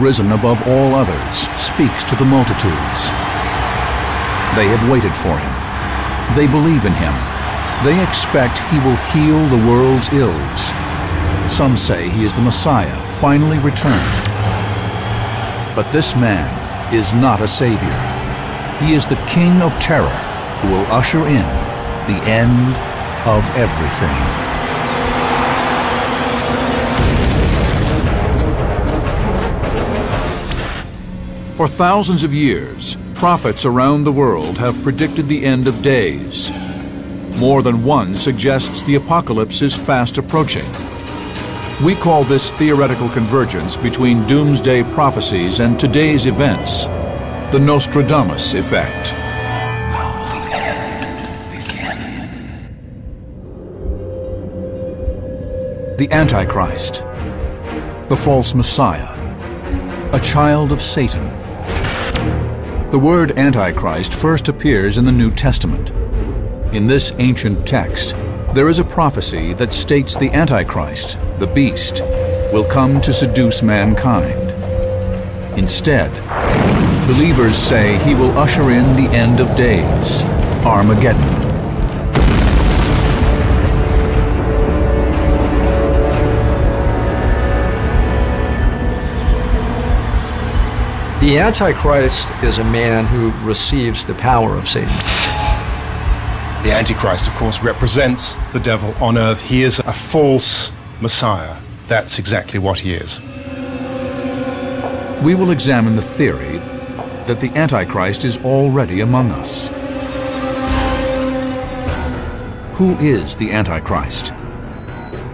risen above all others, speaks to the multitudes. They have waited for him. They believe in him. They expect he will heal the world's ills. Some say he is the Messiah, finally returned. But this man is not a savior. He is the King of Terror who will usher in the end of everything. For thousands of years, prophets around the world have predicted the end of days. More than one suggests the apocalypse is fast approaching. We call this theoretical convergence between doomsday prophecies and today's events the Nostradamus Effect. How will the end begin? The Antichrist, the false Messiah, a child of Satan. The word Antichrist first appears in the New Testament. In this ancient text, there is a prophecy that states the Antichrist, the beast, will come to seduce mankind. Instead, believers say he will usher in the end of days, Armageddon. The Antichrist is a man who receives the power of Satan. The Antichrist, of course, represents the devil on earth. He is a false Messiah. That's exactly what he is. We will examine the theory that the Antichrist is already among us. Who is the Antichrist?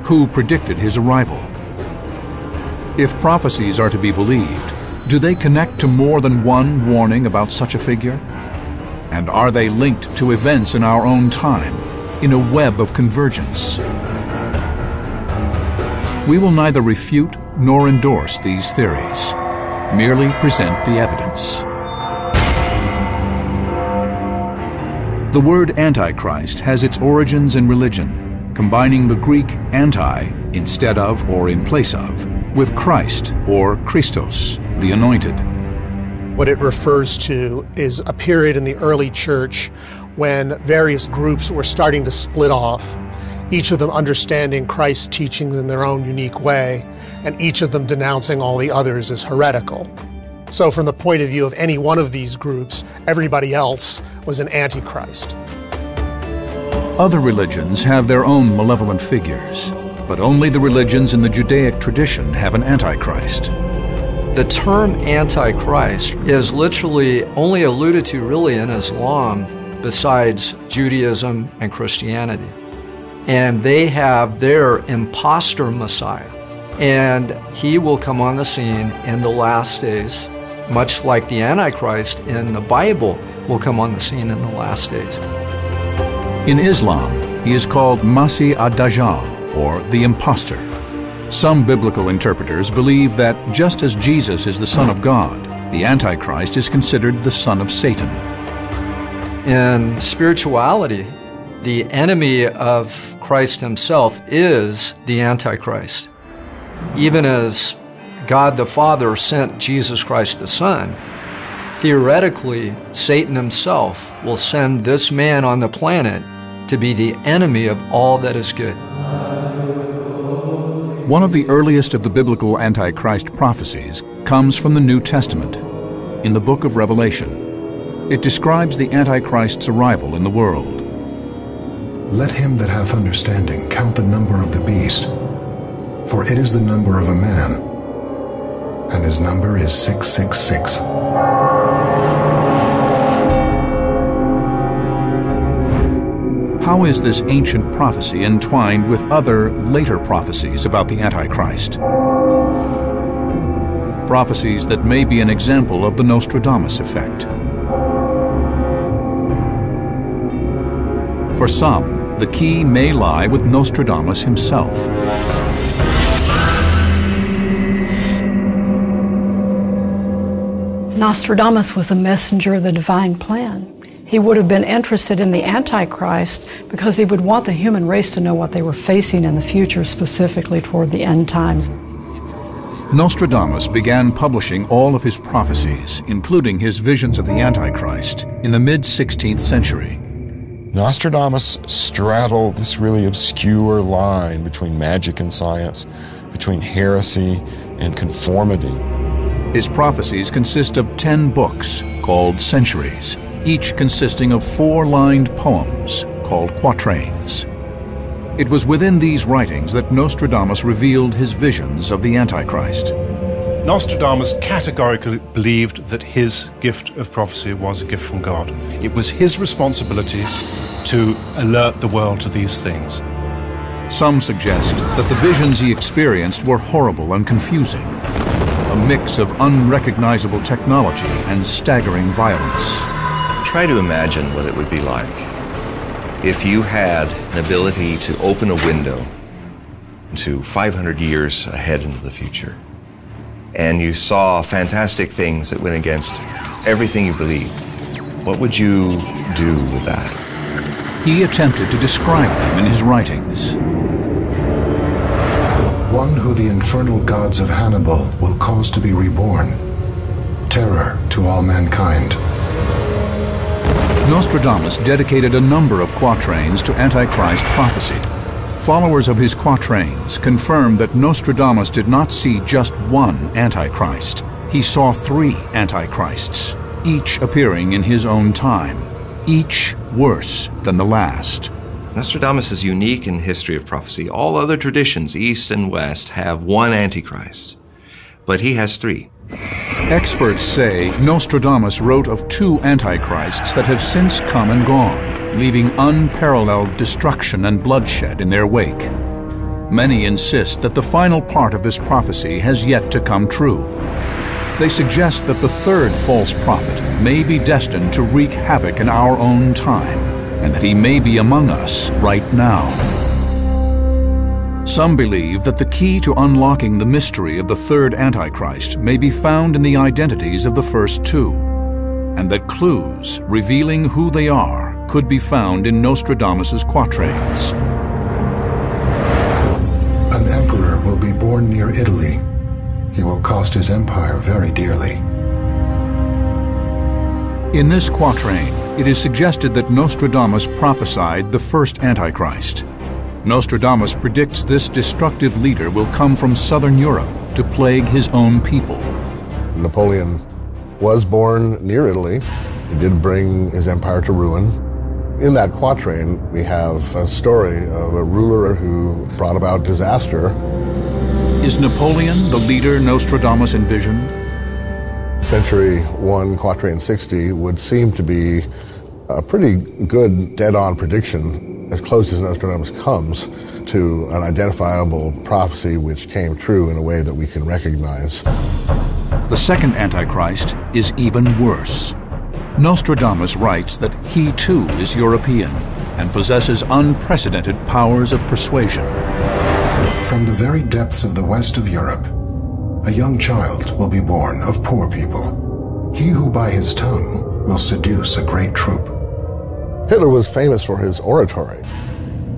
Who predicted his arrival? If prophecies are to be believed, do they connect to more than one warning about such a figure? And are they linked to events in our own time, in a web of convergence? We will neither refute nor endorse these theories, merely present the evidence. The word Antichrist has its origins in religion, combining the Greek anti, instead of or in place of, with Christ or Christos, the Anointed. What it refers to is a period in the early church when various groups were starting to split off, each of them understanding Christ's teachings in their own unique way, and each of them denouncing all the others as heretical. So from the point of view of any one of these groups, everybody else was an antichrist. Other religions have their own malevolent figures, but only the religions in the Judaic tradition have an Antichrist. The term Antichrist is literally only alluded to really in Islam besides Judaism and Christianity. And they have their imposter Messiah. And he will come on the scene in the last days, much like the Antichrist in the Bible will come on the scene in the last days. In Islam, he is called Masih ad-Dajjal, or the impostor. Some biblical interpreters believe that just as Jesus is the Son of God, the Antichrist is considered the son of Satan. In spirituality, the enemy of Christ himself is the Antichrist. Even as God the Father sent Jesus Christ the Son, theoretically, Satan himself will send this man on the planet to be the enemy of all that is good. One of the earliest of the biblical Antichrist prophecies comes from the New Testament, in the book of Revelation. It describes the Antichrist's arrival in the world. Let him that hath understanding count the number of the beast, for it is the number of a man, and his number is 666. How is this ancient prophecy entwined with other later prophecies about the Antichrist? Prophecies that may be an example of the Nostradamus Effect. For some, the key may lie with Nostradamus himself. Nostradamus was a messenger of the divine plan. He would have been interested in the Antichrist because he would want the human race to know what they were facing in the future, specifically toward the end times. Nostradamus began publishing all of his prophecies, including his visions of the Antichrist, in the mid-16th century. Nostradamus straddled this really obscure line between magic and science, between heresy and conformity. His prophecies consist of 10 books called centuries, each consisting of 4-lined poems called quatrains. It was within these writings that Nostradamus revealed his visions of the Antichrist. Nostradamus categorically believed that his gift of prophecy was a gift from God. It was his responsibility to alert the world to these things. Some suggest that the visions he experienced were horrible and confusing, a mix of unrecognizable technology and staggering violence. Try to imagine what it would be like if you had an ability to open a window to 500 years ahead into the future, and you saw fantastic things that went against everything you believed. What would you do with that? He attempted to describe them in his writings. One who the infernal gods of Hannibal will cause to be reborn, terror to all mankind. Nostradamus dedicated a number of quatrains to Antichrist prophecy. Followers of his quatrains confirmed that Nostradamus did not see just one Antichrist. He saw 3 Antichrists, each appearing in his own time, each worse than the last. Nostradamus is unique in the history of prophecy. All other traditions, East and West, have one Antichrist, but he has 3. Experts say Nostradamus wrote of 2 Antichrists that have since come and gone, leaving unparalleled destruction and bloodshed in their wake. Many insist that the final part of this prophecy has yet to come true. They suggest that the 3rd false prophet may be destined to wreak havoc in our own time, and that he may be among us right now. Some believe that the key to unlocking the mystery of the 3rd Antichrist may be found in the identities of the first 2, and that clues revealing who they are could be found in Nostradamus's quatrains. An emperor will be born near Italy. He will cost his empire very dearly. In this quatrain, it is suggested that Nostradamus prophesied the first Antichrist. Nostradamus predicts this destructive leader will come from southern Europe to plague his own people. Napoleon was born near Italy. He did bring his empire to ruin. In that quatrain, we have a story of a ruler who brought about disaster. Is Napoleon the leader Nostradamus envisioned? Century 1, quatrain 60 would seem to be a pretty good dead-on prediction, as close as Nostradamus comes to an identifiable prophecy which came true in a way that we can recognize. The second Antichrist is even worse. Nostradamus writes that he too is European and possesses unprecedented powers of persuasion. From the very depths of the west of Europe, a young child will be born of poor people. He who by his tongue will seduce a great troop. Hitler was famous for his oratory,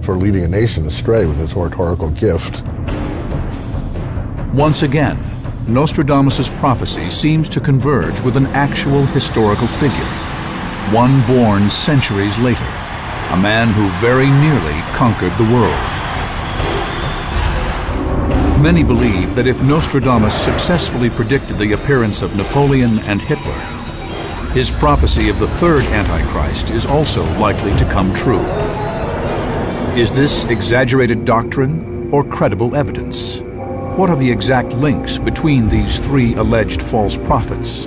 for leading a nation astray with his oratorical gift. Once again, Nostradamus's prophecy seems to converge with an actual historical figure, one born centuries later, a man who very nearly conquered the world. Many believe that if Nostradamus successfully predicted the appearance of Napoleon and Hitler, his prophecy of the 3rd Antichrist is also likely to come true. Is this exaggerated doctrine or credible evidence? What are the exact links between these 3 alleged false prophets?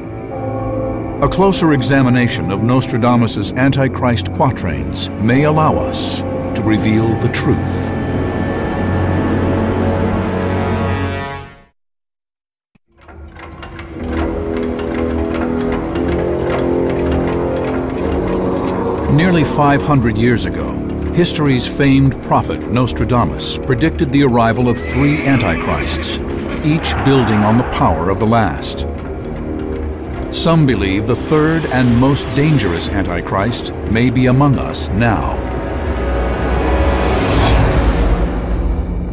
A closer examination of Nostradamus's Antichrist quatrains may allow us to reveal the truth. Nearly 500 years ago, history's famed prophet Nostradamus predicted the arrival of 3 antichrists, each building on the power of the last. Some believe the 3rd and most dangerous Antichrist may be among us now.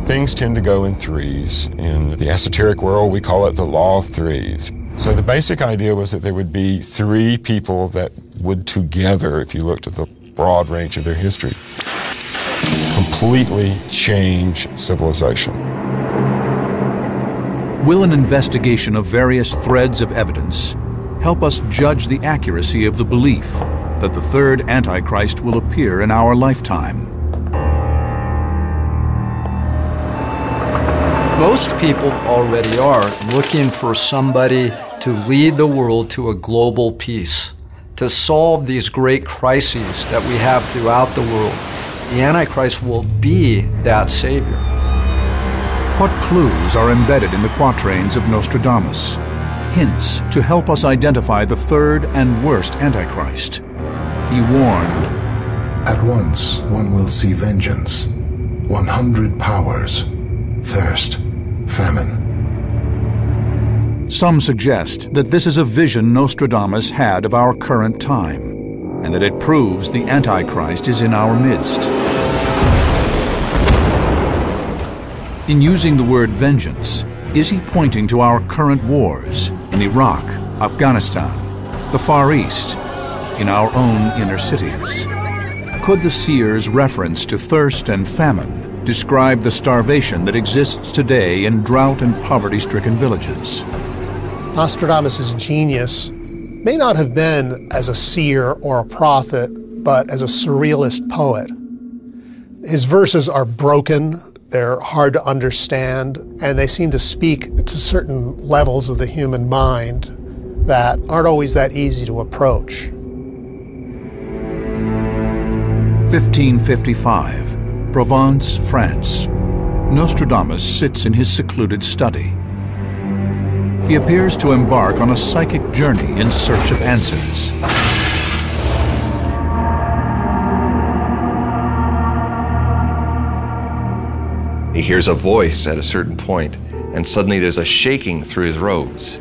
things tend to go in threes. In the esoteric world, we call it the law of threes. So the basic idea was that there would be three people that would together, if you looked at the broad range of their history, completely change civilization. Will an investigation of various threads of evidence help us judge the accuracy of the belief that the third Antichrist will appear in our lifetime? Most people already are looking for somebody to lead the world to a global peace, to solve these great crises that we have throughout the world. The Antichrist will be that savior. What clues are embedded in the quatrains of Nostradamus? Hints to help us identify the third and worst Antichrist. He warned, "At once one will see vengeance, 100 powers, thirst, famine." Some suggest that this is a vision Nostradamus had of our current time, and that it proves the Antichrist is in our midst. In using the word vengeance, is he pointing to our current wars in Iraq, Afghanistan, the Far East, in our own inner cities? Could the seer's reference to thirst and famine describe the starvation that exists today in drought and poverty-stricken villages? Nostradamus' genius may not have been as a seer or a prophet, but as a surrealist poet. His verses are broken, they're hard to understand, and they seem to speak to certain levels of the human mind that aren't always that easy to approach. 1555, Provence, France. Nostradamus sits in his secluded study. He appears to embark on a psychic journey in search of answers. He hears a voice at a certain point, and suddenly there's a shaking through his robes,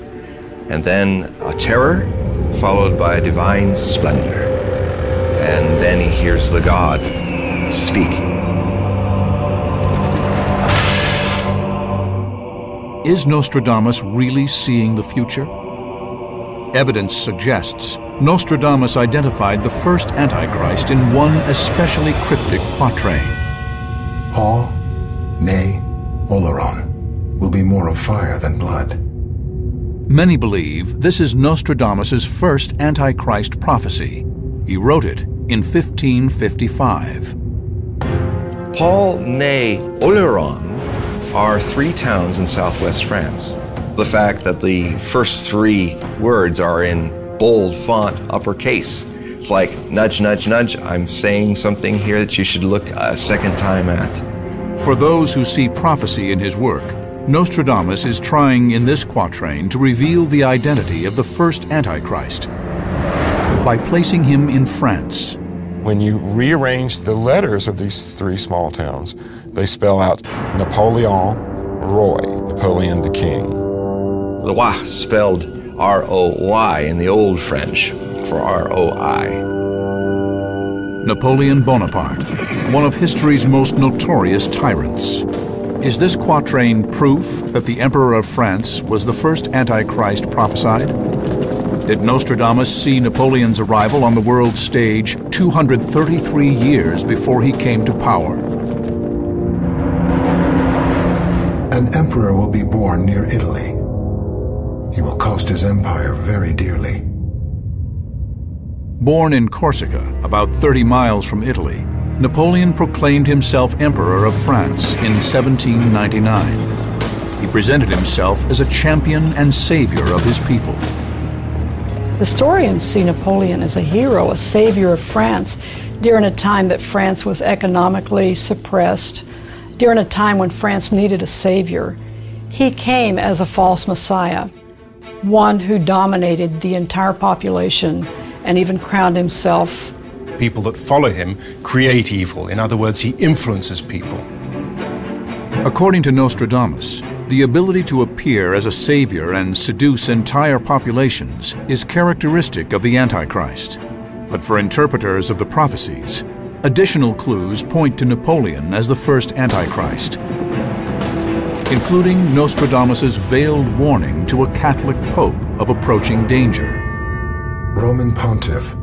and then a terror followed by a divine splendor, and then he hears the God speaking. Is Nostradamus really seeing the future? Evidence suggests Nostradamus identified the first Antichrist in one especially cryptic quatrain. "Paul, nay, Oleron, will be more of fire than blood." Many believe this is Nostradamus's first Antichrist prophecy. He wrote it in 1555. Paul, nay, Oleron are three towns in southwest France. The fact that the first three words are in bold font, uppercase. It's like, nudge, nudge, nudge, I'm saying something here that you should look a second time at. For those who see prophecy in his work, Nostradamus is trying in this quatrain to reveal the identity of the first Antichrist by placing him in France. When you rearrange the letters of these three small towns, they spell out Napoleon Roy, Napoleon the King. The Y spelled R-O-Y in the Old French for R-O-I. Napoleon Bonaparte, one of history's most notorious tyrants. Is this quatrain proof that the Emperor of France was the first Antichrist prophesied? Did Nostradamus see Napoleon's arrival on the world stage 233 years before he came to power? "An emperor will be born near Italy. He will cost his empire very dearly." Born in Corsica, about 30 miles from Italy, Napoleon proclaimed himself Emperor of France in 1799. He presented himself as a champion and savior of his people. Historians see Napoleon as a hero, a savior of France, during a time that France was economically suppressed, during a time when France needed a savior. He came as a false messiah, one who dominated the entire population and even crowned himself. People that follow him create evil. In other words, he influences people. According to Nostradamus, the ability to appear as a savior and seduce entire populations is characteristic of the Antichrist. But for interpreters of the prophecies, additional clues point to Napoleon as the first Antichrist. including Nostradamus' veiled warning to a Catholic pope of approaching danger. Roman Pontiff,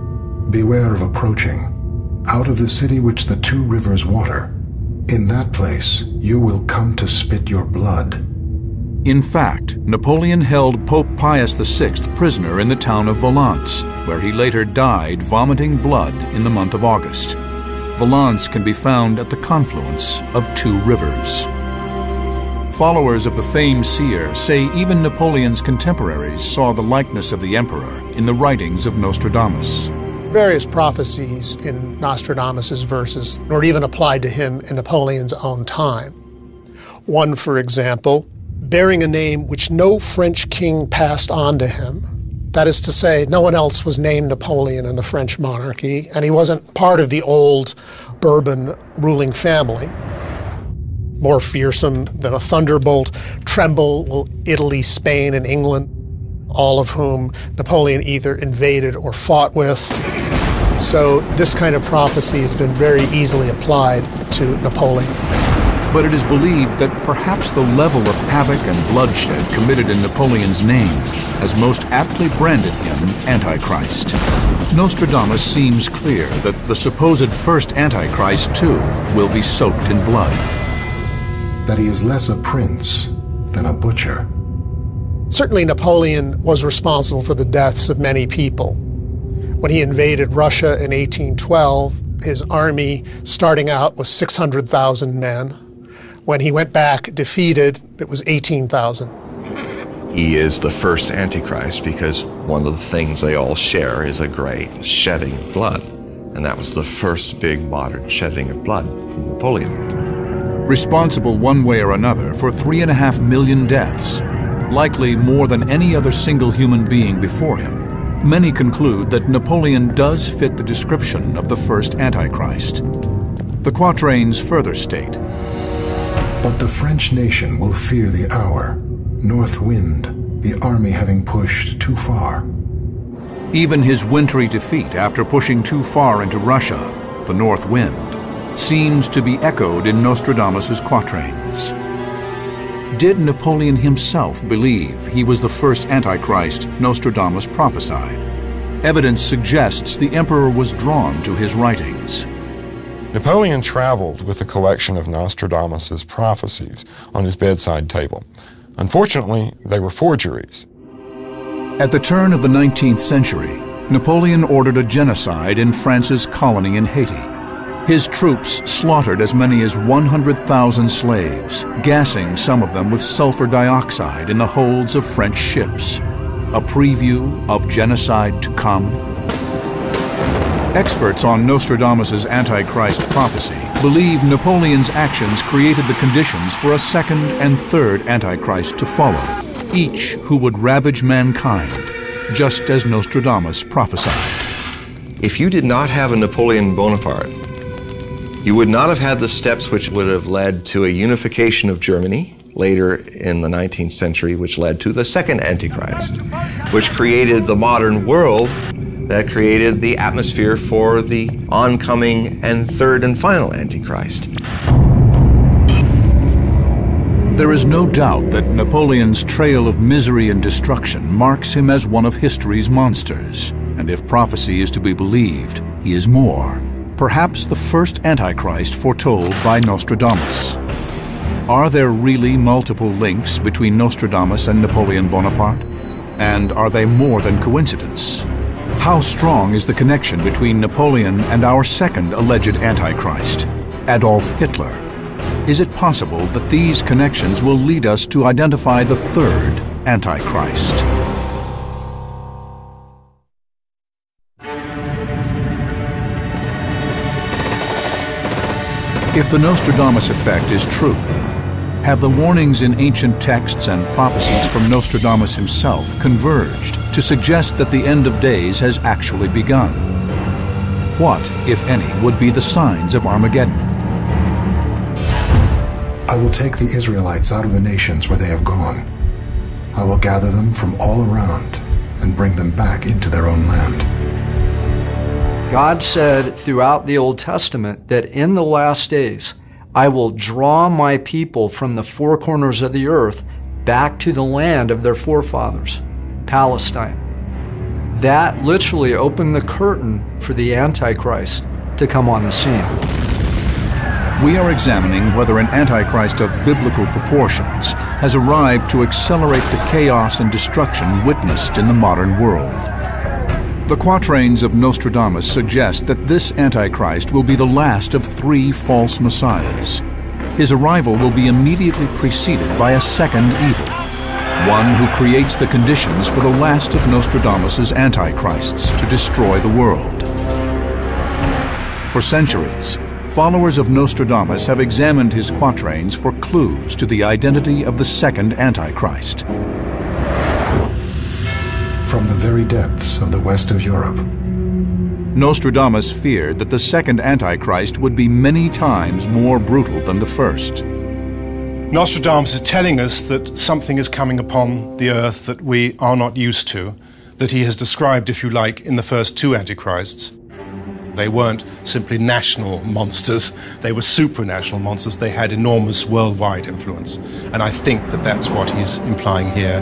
beware of approaching. Out of the city which the two rivers water, in that place you will come to spit your blood. In fact, Napoleon held Pope Pius VI prisoner in the town of Valence, where he later died vomiting blood in the month of August. Valence can be found at the confluence of two rivers. Followers of the famed seer say even Napoleon's contemporaries saw the likeness of the emperor in the writings of Nostradamus. Various prophecies in Nostradamus' verses were even applied to him in Napoleon's own time. One, for example, bearing a name which no French king passed on to him. That is to say, no one else was named Napoleon in the French monarchy, and he wasn't part of the old Bourbon ruling family. More fearsome than a thunderbolt, tremble will Italy, Spain, and England, all of whom Napoleon either invaded or fought with. So this kind of prophecy has been very easily applied to Napoleon. But it is believed that perhaps the level of havoc and bloodshed committed in Napoleon's name has most aptly branded him Antichrist. Nostradamus seems clear that the supposed first Antichrist, too, will be soaked in blood. That he is less a prince than a butcher. Certainly Napoleon was responsible for the deaths of many people. When he invaded Russia in 1812, his army starting out was 600,000 men. When he went back defeated, it was 18,000. He is the first Antichrist because one of the things they all share is a great shedding of blood. And that was the first big modern shedding of blood from Napoleon. Responsible one way or another for 3.5 million deaths, likely more than any other single human being before him, many conclude that Napoleon does fit the description of the first Antichrist. The quatrains further state, "But the French nation will fear the hour, north wind, the army having pushed too far." Even his wintry defeat after pushing too far into Russia, the north wind, seems to be echoed in Nostradamus' quatrains. Did Napoleon himself believe he was the first Antichrist Nostradamus prophesied? Evidence suggests the emperor was drawn to his writings. Napoleon traveled with a collection of Nostradamus' prophecies on his bedside table. Unfortunately, they were forgeries. At the turn of the 19th century, Napoleon ordered a genocide in France's colony in Haiti. His troops slaughtered as many as 100,000 slaves, gassing some of them with sulfur dioxide in the holds of French ships. A preview of genocide to come? Experts on Nostradamus' Antichrist prophecy believe Napoleon's actions created the conditions for a second and third Antichrist to follow, each who would ravage mankind, just as Nostradamus prophesied. If you did not have a Napoleon Bonaparte, you would not have had the steps which would have led to a unification of Germany later in the 19th century, which led to the second Antichrist, which created the modern world that created the atmosphere for the oncoming and third and final Antichrist. There is no doubt that Napoleon's trail of misery and destruction marks him as one of history's monsters, and if prophecy is to be believed, he is more. Perhaps the first Antichrist foretold by Nostradamus. Are there really multiple links between Nostradamus and Napoleon Bonaparte? And are they more than coincidence? How strong is the connection between Napoleon and our second alleged Antichrist, Adolf Hitler? Is it possible that these connections will lead us to identify the third Antichrist? If the Nostradamus effect is true, have the warnings in ancient texts and prophecies from Nostradamus himself converged to suggest that the end of days has actually begun? What, if any, would be the signs of Armageddon? I will take the Israelites out of the nations where they have gone. I will gather them from all around and bring them back into their own land. God said throughout the Old Testament that in the last days, I will draw my people from the four corners of the earth back to the land of their forefathers, Palestine. That literally opened the curtain for the Antichrist to come on the scene. We are examining whether an Antichrist of biblical proportions has arrived to accelerate the chaos and destruction witnessed in the modern world. The quatrains of Nostradamus suggest that this Antichrist will be the last of three false messiahs. His arrival will be immediately preceded by a second evil, one who creates the conditions for the last of Nostradamus's Antichrists to destroy the world. For centuries, followers of Nostradamus have examined his quatrains for clues to the identity of the second Antichrist. From the very depths of the west of Europe, Nostradamus feared that the second Antichrist would be many times more brutal than the first. Nostradamus is telling us that something is coming upon the earth that we are not used to, that he has described, if you like, in the first two Antichrists. They weren't simply national monsters, they were supranational monsters. They had enormous worldwide influence. And I think that that's what he's implying here.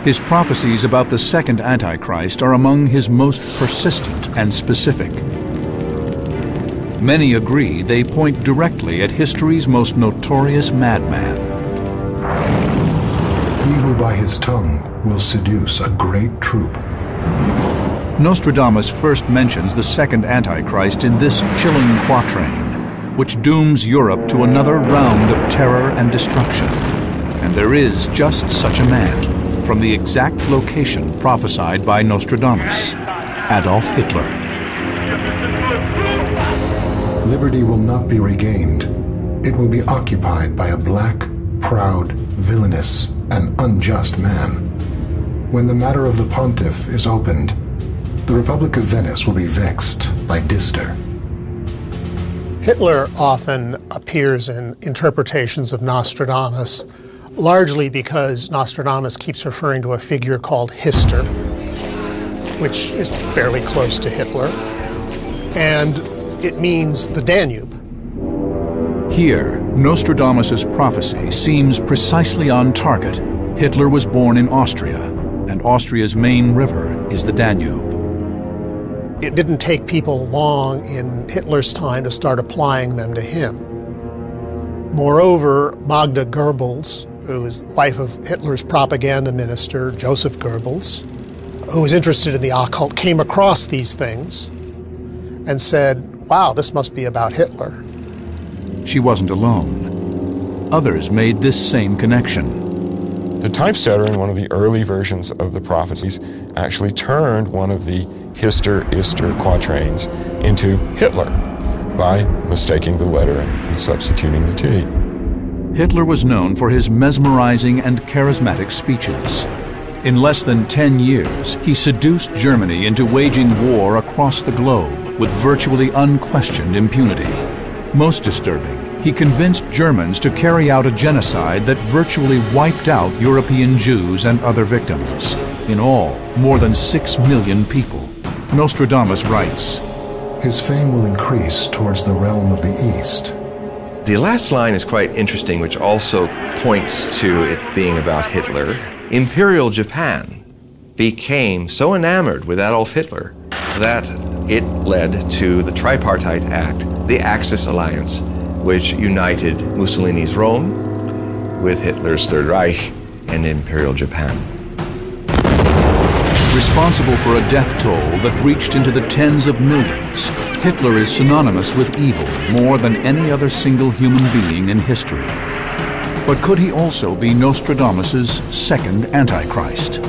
His prophecies about the second Antichrist are among his most persistent and specific. Many agree they point directly at history's most notorious madman. He who by his tongue will seduce a great troop. Nostradamus first mentions the second Antichrist in this chilling quatrain, which dooms Europe to another round of terror and destruction. And there is just such a man, from the exact location prophesied by Nostradamus, Adolf Hitler. Liberty will not be regained. It will be occupied by a black, proud, villainous, and unjust man. When the matter of the pontiff is opened, the Republic of Venice will be vexed by Dister. Hitler often appears in interpretations of Nostradamus, largely because Nostradamus keeps referring to a figure called Hister, which is fairly close to Hitler, and it means the Danube. Here, Nostradamus's prophecy seems precisely on target. Hitler was born in Austria, and Austria's main river is the Danube. It didn't take people long in Hitler's time to start applying them to him. Moreover, Magda Goebbels, who was the wife of Hitler's propaganda minister, Joseph Goebbels, who was interested in the occult, came across these things and said, wow, this must be about Hitler. She wasn't alone. Others made this same connection. The typesetter in one of the early versions of the prophecies actually turned one of the Hister-Ister quatrains into Hitler by mistaking the letter and substituting the T. Hitler was known for his mesmerizing and charismatic speeches. In less than 10 years, he seduced Germany into waging war across the globe with virtually unquestioned impunity. Most disturbing, he convinced Germans to carry out a genocide that virtually wiped out European Jews and other victims. In all, more than 6 million people. Nostradamus writes, His fame will increase towards the realm of the East. The last line is quite interesting, which also points to it being about Hitler. Imperial Japan became so enamored with Adolf Hitler that it led to the Tripartite Act, the Axis Alliance, which united Mussolini's Rome with Hitler's Third Reich and Imperial Japan. Responsible for a death toll that reached into the tens of millions, Hitler is synonymous with evil more than any other single human being in history. But could he also be Nostradamus's second Antichrist?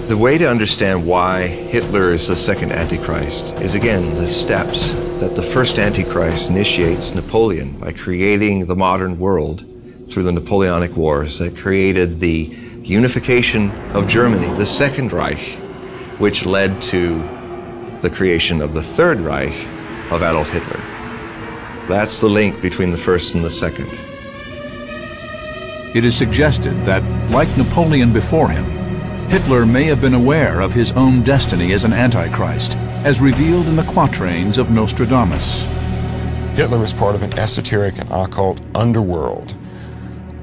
The way to understand why Hitler is the second Antichrist is, again, the steps that the first Antichrist initiates Napoleon by creating the modern world through the Napoleonic Wars that created the unification of Germany, the Second Reich, which led to the creation of the Third Reich of Adolf Hitler. That's the link between the first and the second. It is suggested that, like Napoleon before him, Hitler may have been aware of his own destiny as an Antichrist, as revealed in the quatrains of Nostradamus. Hitler was part of an esoteric and occult underworld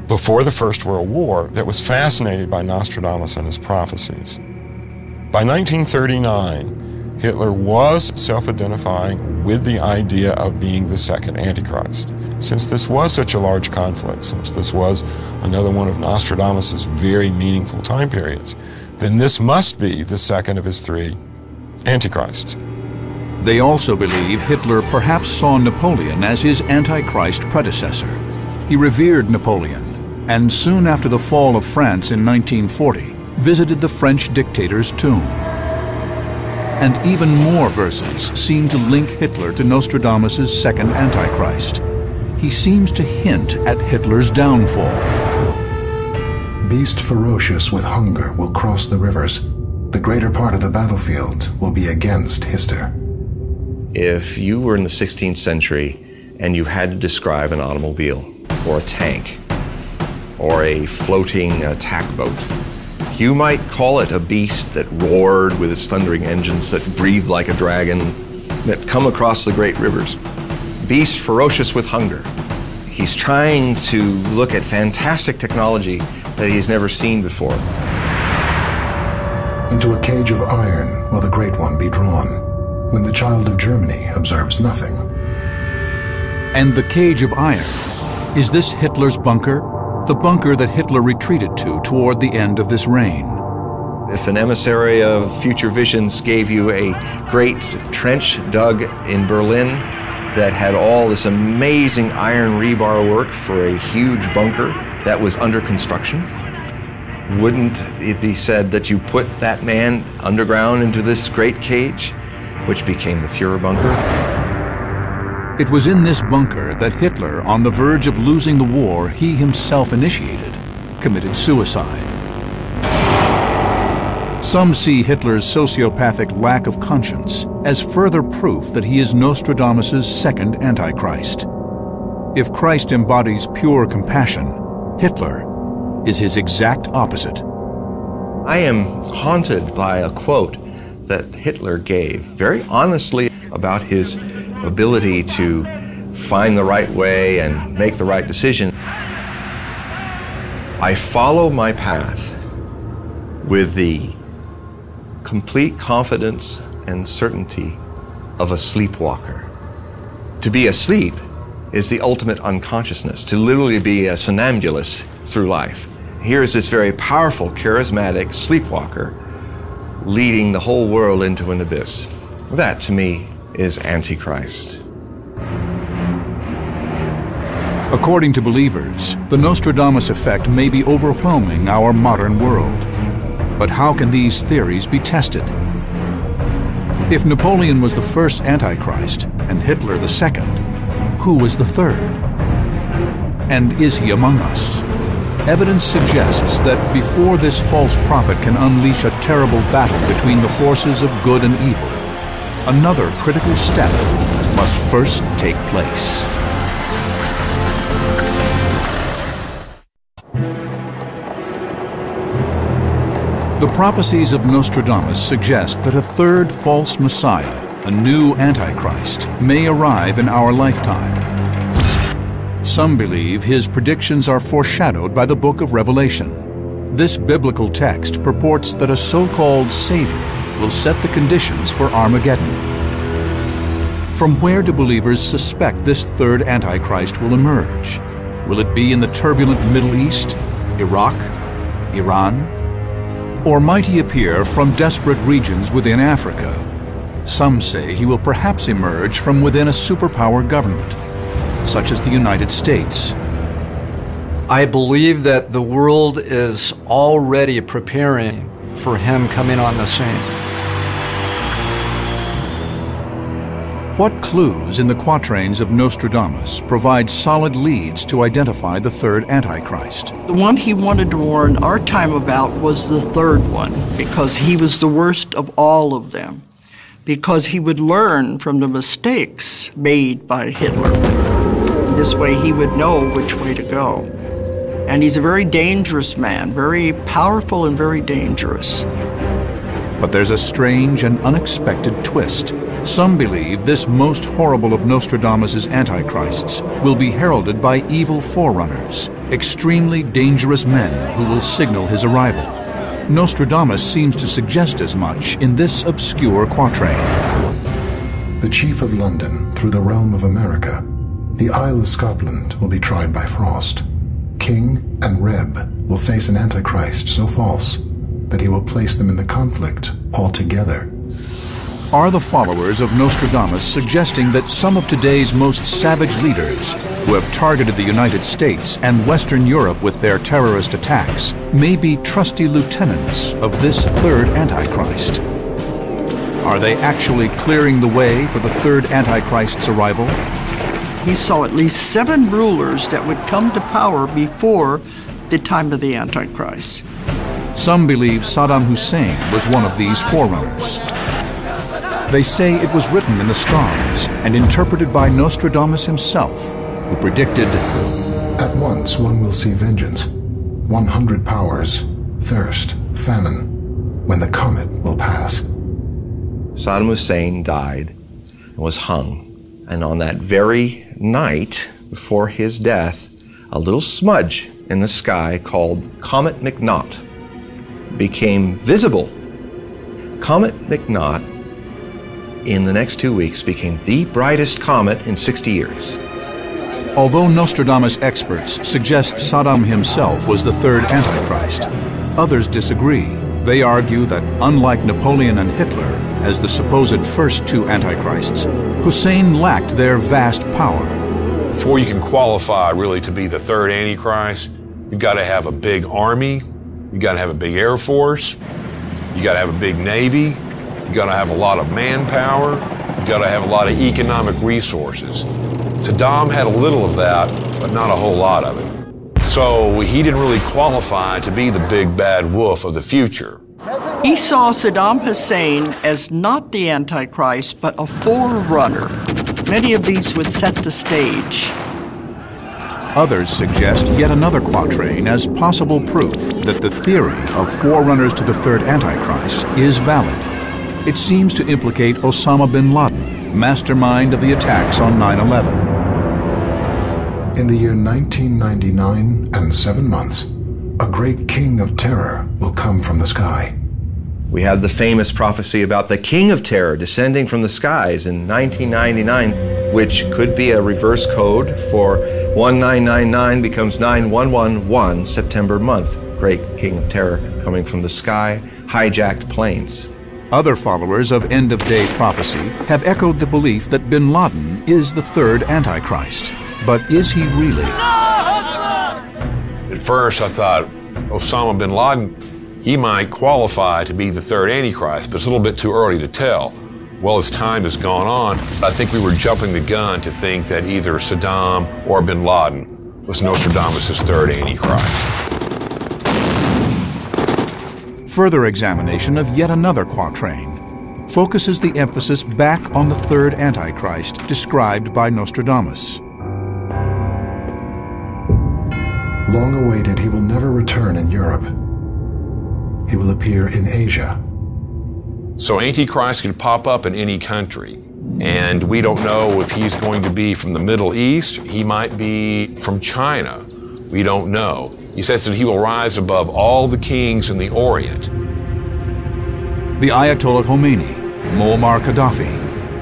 before the First World War that was fascinated by Nostradamus and his prophecies. By 1939, Hitler was self-identifying with the idea of being the second Antichrist. Since this was such a large conflict, since this was another one of Nostradamus's very meaningful time periods, then this must be the second of his three Antichrists. They also believe Hitler perhaps saw Napoleon as his Antichrist predecessor. He revered Napoleon, and soon after the fall of France in 1940, visited the French dictator's tomb. And even more verses seem to link Hitler to Nostradamus' second Antichrist. He seems to hint at Hitler's downfall. Beast ferocious with hunger will cross the rivers. The greater part of the battlefield will be against Hister. If you were in the 16th century and you had to describe an automobile or a tank or a floating attack boat, you might call it a beast that roared with its thundering engines, that breathed like a dragon, that come across the great rivers. Beast ferocious with hunger. He's trying to look at fantastic technology that he's never seen before. Into a cage of iron will the Great One be drawn, when the child of Germany observes nothing. And the cage of iron, is this Hitler's bunker? The bunker that Hitler retreated to toward the end of this reign. If an emissary of future visions gave you a great trench dug in Berlin that had all this amazing iron rebar work for a huge bunker that was under construction, wouldn't it be said that you put that man underground into this great cage, which became the Führer bunker? It was in this bunker that Hitler, on the verge of losing the war he himself initiated, committed suicide. Some see Hitler's sociopathic lack of conscience as further proof that he is Nostradamus' second Antichrist. If Christ embodies pure compassion, Hitler is his exact opposite. I am haunted by a quote that Hitler gave very honestly about his ability to find the right way and make the right decision. I follow my path with the complete confidence and certainty of a sleepwalker. To be asleep is the ultimate unconsciousness, to literally be a somnambulist through life. Here's this very powerful, charismatic sleepwalker leading the whole world into an abyss. That, to me, is Antichrist. According to believers, the Nostradamus Effect may be overwhelming our modern world. But how can these theories be tested? If Napoleon was the first Antichrist and Hitler the second, who was the third? And is he among us? Evidence suggests that before this false prophet can unleash a terrible battle between the forces of good and evil, another critical step must first take place. The prophecies of Nostradamus suggest that a third false Messiah, a new Antichrist, may arrive in our lifetime. Some believe his predictions are foreshadowed by the book of Revelation. This biblical text purports that a so-called Savior will set the conditions for Armageddon. From where do believers suspect this third Antichrist will emerge? Will it be in the turbulent Middle East, Iraq, Iran? Or might he appear from desperate regions within Africa? Some say he will perhaps emerge from within a superpower government, such as the United States. I believe that the world is already preparing for him coming on the scene. What clues in the quatrains of Nostradamus provide solid leads to identify the third Antichrist? The one he wanted to warn our time about was the third one, because he was the worst of all of them, because he would learn from the mistakes made by Hitler. This way he would know which way to go. And he's a very dangerous man, very powerful and very dangerous. But there's a strange and unexpected twist. Some believe this most horrible of Nostradamus' antichrists will be heralded by evil forerunners, extremely dangerous men who will signal his arrival. Nostradamus seems to suggest as much in this obscure quatrain. The chief of London through the realm of America, the Isle of Scotland will be tried by frost. King and Reb will face an antichrist so false that he will place them in the conflict altogether. Are the followers of Nostradamus suggesting that some of today's most savage leaders, who have targeted the United States and Western Europe with their terrorist attacks, may be trusty lieutenants of this third Antichrist? Are they actually clearing the way for the third Antichrist's arrival? He saw at least 7 rulers that would come to power before the time of the Antichrist. Some believe Saddam Hussein was one of these forerunners. They say it was written in the stars and interpreted by Nostradamus himself, who predicted, "At once one will see vengeance, 100 powers, thirst, famine, when the comet will pass." Saddam Hussein died and was hung. And on that very night before his death, a little smudge in the sky called Comet McNaught became visible. Comet McNaught, in the next 2 weeks, became the brightest comet in 60 years. Although Nostradamus experts suggest Saddam himself was the third Antichrist, others disagree. They argue that, unlike Napoleon and Hitler, as the supposed first 2 Antichrists, Hussein lacked their vast power. Before you can qualify really to be the third Antichrist, you've got to have a big army, you've got to have a big air force, you got to have a big navy, you got to have a lot of manpower, you got to have a lot of economic resources. Saddam had a little of that, but not a whole lot of it. So he didn't really qualify to be the big bad wolf of the future. He saw Saddam Hussein as not the Antichrist, but a forerunner. Many of these would set the stage. Others suggest yet another quatrain as possible proof that the theory of forerunners to the third Antichrist is valid. It seems to implicate Osama bin Laden, mastermind of the attacks on 9/11. In the year 1999 and 7 months, a great king of terror will come from the sky. We have the famous prophecy about the King of Terror descending from the skies in 1999, which could be a reverse code for 1999 becomes 9111 September month. Great King of Terror coming from the sky, hijacked planes. Other followers of end-of-day prophecy have echoed the belief that bin Laden is the third Antichrist. But is he really? At first I thought Osama bin Laden, he might qualify to be the third Antichrist, but it's a little bit too early to tell. Well, as time has gone on, I think we were jumping the gun to think that either Saddam or bin Laden was Nostradamus' third Antichrist. Further examination of yet another quatrain focuses the emphasis back on the third Antichrist described by Nostradamus. Long awaited, he will never return in Europe. He will appear in Asia. So Antichrist can pop up in any country, and we don't know if he's going to be from the Middle East. He might be from China. We don't know. He says that he will rise above all the kings in the Orient. The Ayatollah Khomeini, Muammar Gaddafi,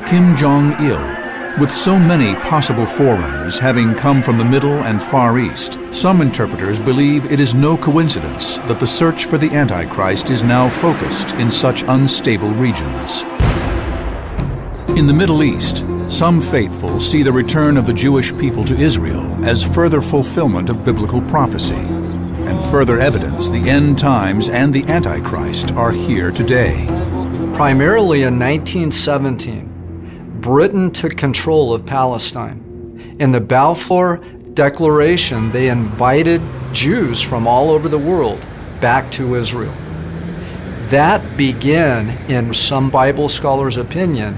Kim Jong-il, with so many possible forerunners having come from the Middle and Far East, some interpreters believe it is no coincidence that the search for the Antichrist is now focused in such unstable regions. In the Middle East, some faithful see the return of the Jewish people to Israel as further fulfillment of biblical prophecy, and further evidence the end times and the Antichrist are here today. Primarily in 1917, Britain took control of Palestine. In the Balfour Declaration, they invited Jews from all over the world back to Israel. That began, in some Bible scholars' opinion,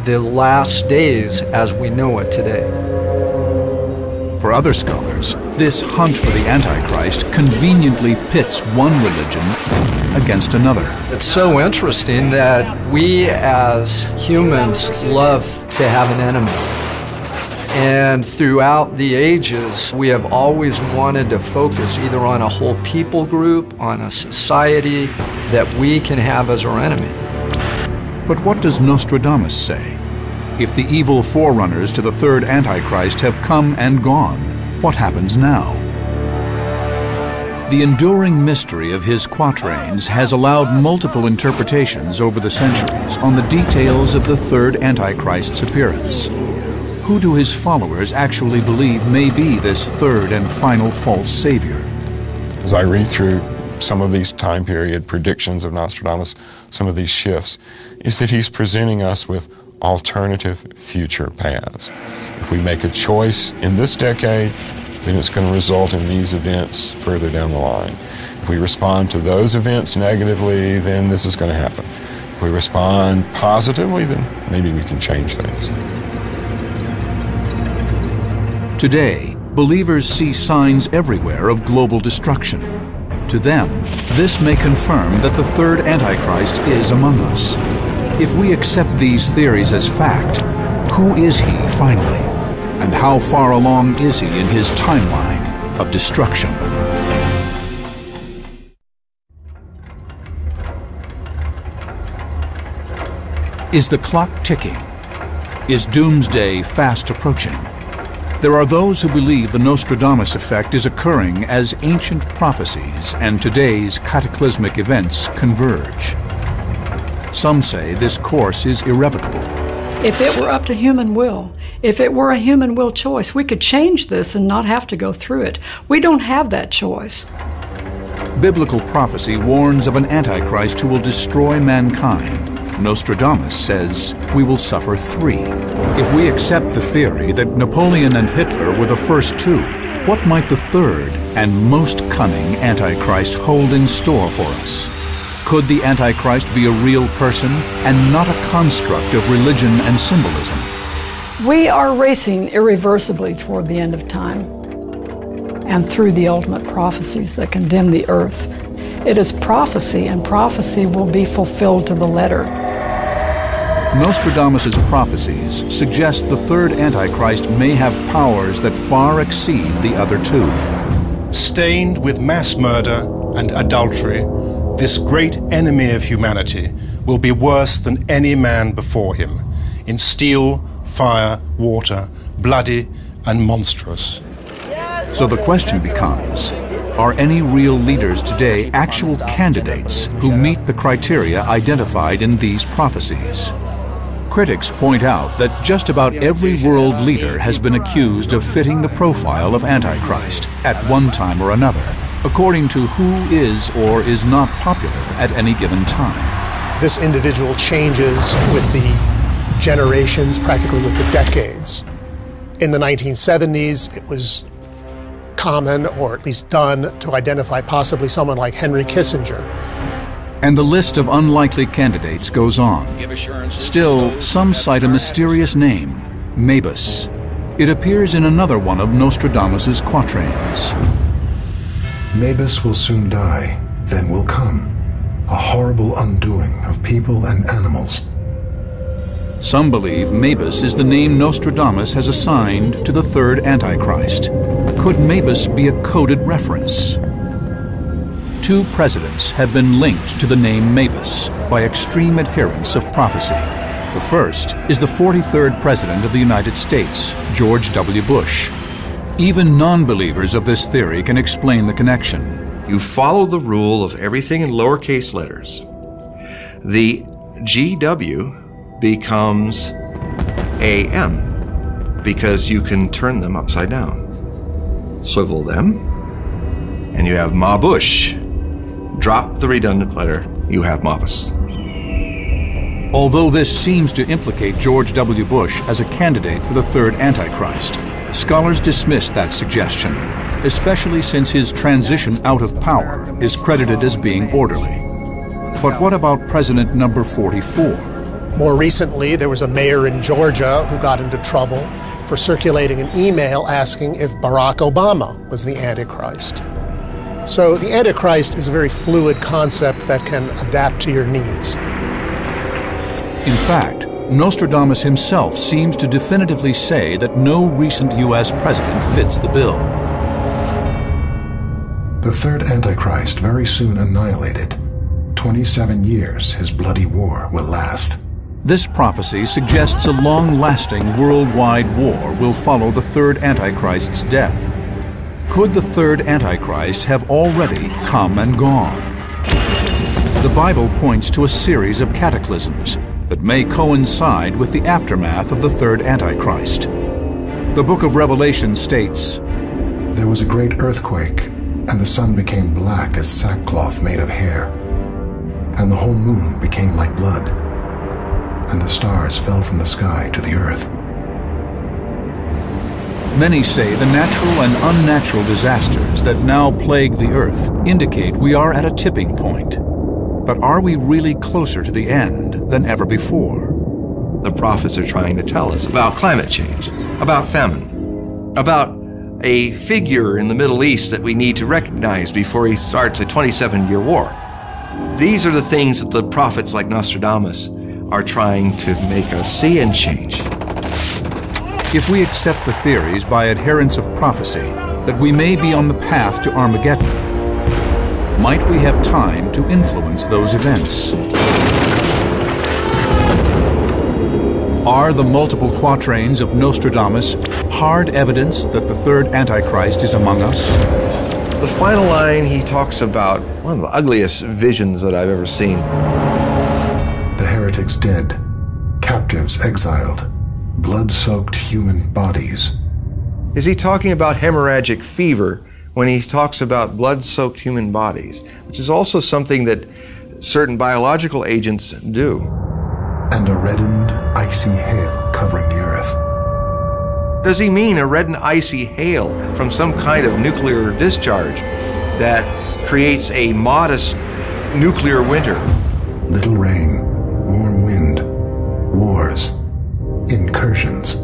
the last days as we know it today. For other scholars, this hunt for the Antichrist conveniently pits one religion against another. It's so interesting that we as humans love to have an enemy. And throughout the ages, we have always wanted to focus either on a whole people group, on a society that we can have as our enemy. But what does Nostradamus say? If the evil forerunners to the third Antichrist have come and gone, what happens now? The enduring mystery of his quatrains has allowed multiple interpretations over the centuries on the details of the third Antichrist's appearance. Who do his followers actually believe may be this third and final false savior? As I read through some of these time period predictions of Nostradamus, some of these shifts, is that he's presenting us with alternative future paths. If we make a choice in this decade, then it's going to result in these events further down the line. If we respond to those events negatively, then this is going to happen. If we respond positively, then maybe we can change things. Today, believers see signs everywhere of global destruction. To them, this may confirm that the third Antichrist is among us. If we accept these theories as fact, who is he finally? And how far along is he in his timeline of destruction? Is the clock ticking? Is doomsday fast approaching? There are those who believe the Nostradamus effect is occurring as ancient prophecies and today's cataclysmic events converge. Some say this course is irrevocable. If it were up to human will, if it were a human will choice, we could change this and not have to go through it. We don't have that choice. Biblical prophecy warns of an Antichrist who will destroy mankind. Nostradamus says we will suffer 3. If we accept the theory that Napoleon and Hitler were the first 2, what might the third and most cunning Antichrist hold in store for us? Could the Antichrist be a real person and not a construct of religion and symbolism? We are racing irreversibly toward the end of time and through the ultimate prophecies that condemn the earth. It is prophecy, and prophecy will be fulfilled to the letter. Nostradamus' prophecies suggest the third Antichrist may have powers that far exceed the other 2. Stained with mass murder and adultery, this great enemy of humanity will be worse than any man before him, in steel, fire, water, bloody and monstrous. So the question becomes, are any real leaders today actual candidates who meet the criteria identified in these prophecies? Critics point out that just about every world leader has been accused of fitting the profile of Antichrist at one time or another, according to who is or is not popular at any given time. This individual changes with the generations, practically with the decades. In the 1970s, it was common, or at least done, to identify possibly someone like Henry Kissinger. And the list of unlikely candidates goes on. Still, some cite a mysterious name, Mabus. It appears in another one of Nostradamus' quatrains. Mabus will soon die, then will come a horrible undoing of people and animals. Some believe Mabus is the name Nostradamus has assigned to the third Antichrist. Could Mabus be a coded reference? 2 presidents have been linked to the name Mabus by extreme adherents of prophecy. The first is the 43rd President of the United States, George W. Bush. Even non-believers of this theory can explain the connection. You follow the rule of everything in lowercase letters. The GW becomes AM because you can turn them upside down. Swivel them, and you have Ma Bush. Drop the redundant letter, you have Mabus. Although this seems to implicate George W. Bush as a candidate for the third Antichrist, scholars dismiss that suggestion, especially since his transition out of power is credited as being orderly. But what about President number 44? More recently, there was a mayor in Georgia who got into trouble for circulating an email asking if Barack Obama was the Antichrist. So the Antichrist is a very fluid concept that can adapt to your needs. In fact, Nostradamus himself seems to definitively say that no recent U.S. president fits the bill. The third Antichrist very soon annihilated. 27 years his bloody war will last. This prophecy suggests a long-lasting worldwide war will follow the third Antichrist's death. Could the third Antichrist have already come and gone? The Bible points to a series of cataclysms that may coincide with the aftermath of the third Antichrist. The book of Revelation states, "There was a great earthquake, and the sun became black as sackcloth made of hair, and the whole moon became like blood, and the stars fell from the sky to the earth." Many say the natural and unnatural disasters that now plague the earth indicate we are at a tipping point. But are we really closer to the end than ever before? The prophets are trying to tell us about climate change, about famine, about a figure in the Middle East that we need to recognize before he starts a 27-year war. These are the things that the prophets like Nostradamus are trying to make us see and change. If we accept the theories by adherents of prophecy that we may be on the path to Armageddon, might we have time to influence those events? Are the multiple quatrains of Nostradamus hard evidence that the third Antichrist is among us? The final line, he talks about one of the ugliest visions that I've ever seen. The heretics dead, captives exiled, blood-soaked human bodies. Is he talking about hemorrhagic fever when he talks about blood-soaked human bodies, which is also something that certain biological agents do? And a reddened, icy hail covering the earth. Does he mean a red and icy hail from some kind of nuclear discharge that creates a modest nuclear winter? Little rain, warm wind, wars, incursions.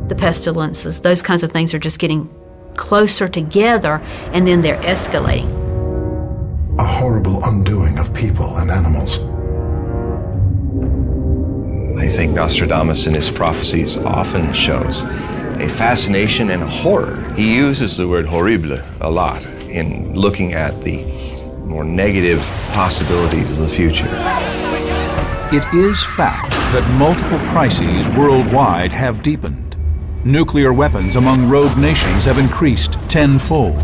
The pestilences, those kinds of things are just getting closer together, and then they're escalating. A horrible undoing of people and animals. I think Nostradamus in his prophecies often shows a fascination and a horror. He uses the word horrible a lot in looking at the more negative possibilities of the future. It is fact that multiple crises worldwide have deepened. Nuclear weapons among rogue nations have increased tenfold.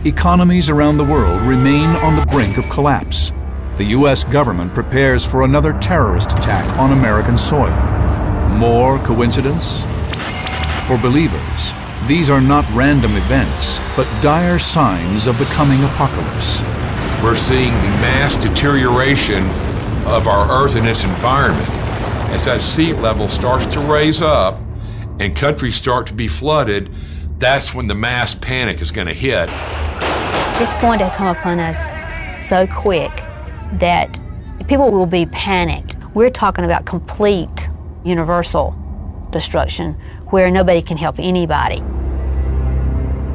Economies around the world remain on the brink of collapse. The U.S. government prepares for another terrorist attack on American soil. More coincidence? For believers, these are not random events, but dire signs of the coming apocalypse. We're seeing the mass deterioration of our Earth and its environment. As that sea level starts to raise up and countries start to be flooded, that's when the mass panic is going to hit. It's going to come upon us so quick that people will be panicked. We're talking about complete universal destruction where nobody can help anybody.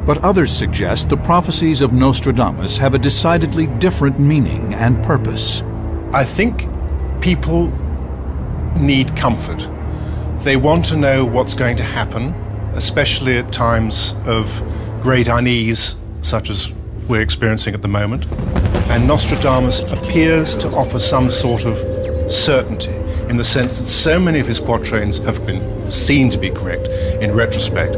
But others suggest the prophecies of Nostradamus have a decidedly different meaning and purpose. I think people need comfort. They want to know what's going to happen, especially at times of great unease, such as we're experiencing at the moment. And Nostradamus appears to offer some sort of certainty, in the sense that so many of his quatrains have been seen to be correct in retrospect.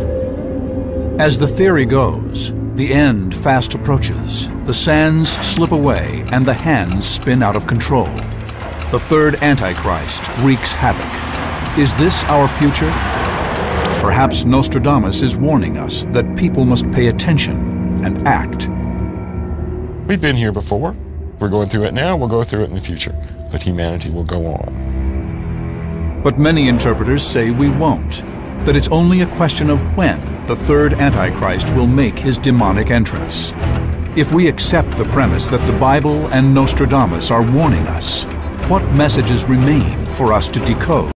As the theory goes, the end fast approaches, the sands slip away, and the hands spin out of control. The third Antichrist wreaks havoc. Is this our future? Perhaps Nostradamus is warning us that people must pay attention and act. We've been here before. We're going through it now, we'll go through it in the future. But humanity will go on. But many interpreters say we won't, that it's only a question of when the third Antichrist will make his demonic entrance. If we accept the premise that the Bible and Nostradamus are warning us, what messages remain for us to decode?